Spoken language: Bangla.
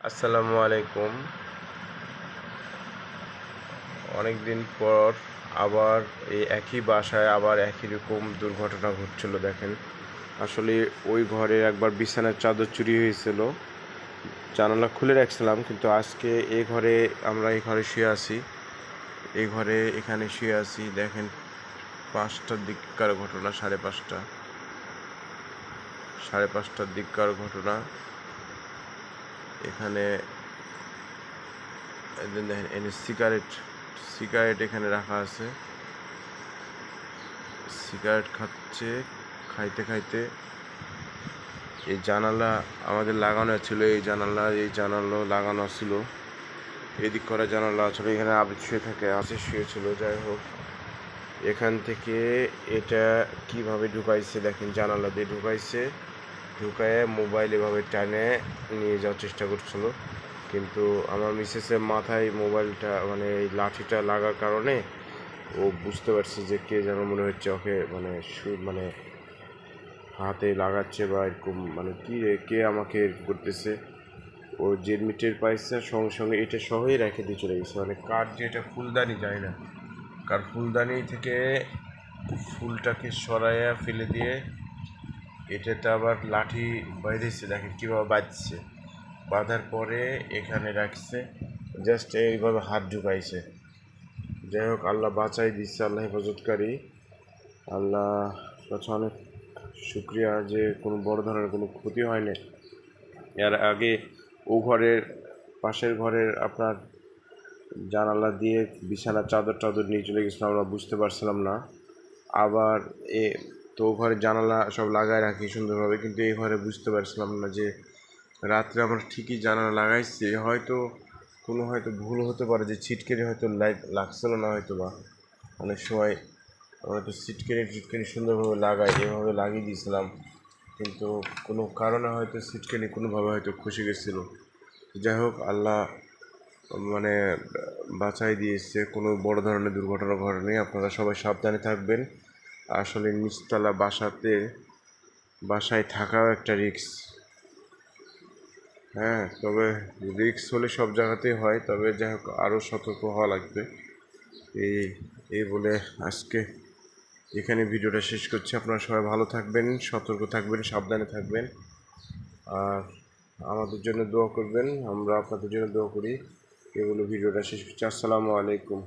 আসসালামু আলাইকুম। অনেক দিন পর আবার এই একই বাসায় আবার একই রকম দুর্ঘটনা ঘটছিল। দেখেন, আসলে ওই ঘরে একবার বিছানার চাদর চুরি হয়েছিল, জানালা খুলে রাখছিলাম, কিন্তু আজকে এই ঘরে শুয়ে আছি। এখানে শুয়ে আছি। দেখেন, 5টার দিককার ঘটনা, সাড়ে পাঁচটার দিককার ঘটনা। এখানে দেখেন, সিগারেট এখানে রাখা আছে। সিগারেট খাচ্ছে। খাইতে খাইতে এই জানালা আমাদের লাগানো ছিল, এই জানালা লাগানো ছিল, এদিক করা জানালা আসলে এখানে আবিদ শুয়ে থাকে, শুয়েছিল। যাই হোক, এখান থেকে এটা কিভাবে ঢুকাইছে দেখেন, জানালা দিয়ে ঢুকায় মোবাইল এভাবে টানে নিয়ে যাওয়ার চেষ্টা করছিল, কিন্তু আমার মিসেসের মাথায় মোবাইলটা মানে এই লাঠিটা লাগার কারণে ও বুঝতে পারছে যে কে যেন মনে হচ্ছে ওকে মানে হাতে লাগাচ্ছে বা এরকম, মানে কি কে আমাকে করতেছে। ও যে মিটের পাইছে সঙ্গে সঙ্গে এটা সহই রেখে দিয়ে চলে গেছে। মানে কার যে এটা ফুলদানি যায় না, কার ফুলদানি থেকে ফুলটাকে সরাইয়া ফেলে দিয়ে এটাতে আবার লাঠি বাইরেছে। দেখেন কীভাবে বাঁধছে, বাঁধার পরে এখানে রাখছে, জাস্ট এইভাবে হাত ঢুকাইছে। যাই হোক, আল্লাহ বাঁচাই দিচ্ছে, আল্লাহ হেফাজতকারী। আল্লাহ কাছে অনেক শুক্রিয়া যে কোনো বড় ধরনের কোনো ক্ষতি হয়নি। এর আগে পাশের ঘরের আপনার জানালা দিয়ে বিছানার চাদর নিয়ে চলে গেছিলাম, আমরা বুঝতে পারছিলাম না। আবার এ তো ঘরের জানালা সব লাগায় রাখি সুন্দরভাবে, কিন্তু এই ঘরে বুঝতে পারছিলাম না যে রাত্রে আমরা ঠিকই জানালা লাগাইছি, হয়তো ভুল হতে পারে যে ছিটকেনি হয়তো লাগছিল না, হয়তো বা অনেক সময় আমরা তো ছিটকেনি সুন্দরভাবে এভাবে লাগিয়ে দিয়েছিলাম, কিন্তু কোনো কারণে হয়তো ছিটকেনি কোনোভাবে হয়তো খসে গেছিলো। যাই হোক, আল্লাহ মানে বাঁচাই দিয়েছে, কোনো বড় ধরনের দুর্ঘটনা ঘটেনি। আপনারা সবাই সাবধানে থাকবেন। আসলে নিচতলা বাসায় থাকাও একটা রিস্ক। হ্যাঁ, তবে রিস্ক হলে সব জায়গাতেই হয়, তবে যাই হোক আরও সতর্ক হওয়া লাগবে। এই বলে আজকে এখানে ভিডিওটা শেষ করছি। আপনারা সবাই ভালো থাকবেন, সতর্ক থাকবেন, সাবধানে থাকবেন, আর আমাদের জন্য দোয়া করবেন। আমরা আপনাদের জন্য দোয়া করি। এগুলো ভিডিওটা শেষ করছি। আসসালামু আলাইকুম।